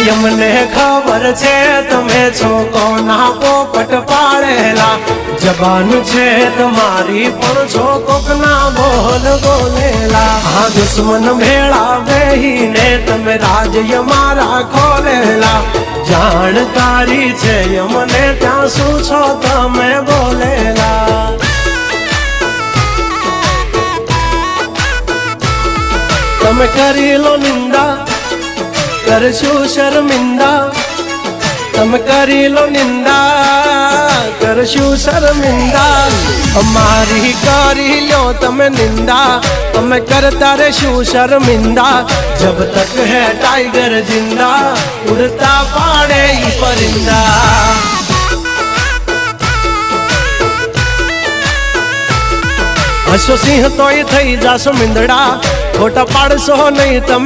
એમને ખબર છે તમે છો કોના પોપટ પાડેલા જબાન છે તમારી પણ છો કોકના બોલ બોલેલા આ દુશ્મન ભેળા બેહીને તમે રાજ્ય મારા ખોલેલા જાણકારી છે અમને ત્યાં શું છો તમે બોલેલા તમે કરી લો નિંદા કરશું શર્મિંદા તમે કરી લો નિંદા કરશું શર્મિંદા અમારી કરી લો તમે નિંદા અમે કરતા રહેશું શર્મિંદા જબ તક હે टाइगर जिंदा उड़ता पाड़े परिंदा हसो सिंह तोय थई जासो मिंदड़ा खोटा पाड़शो नहीं तमे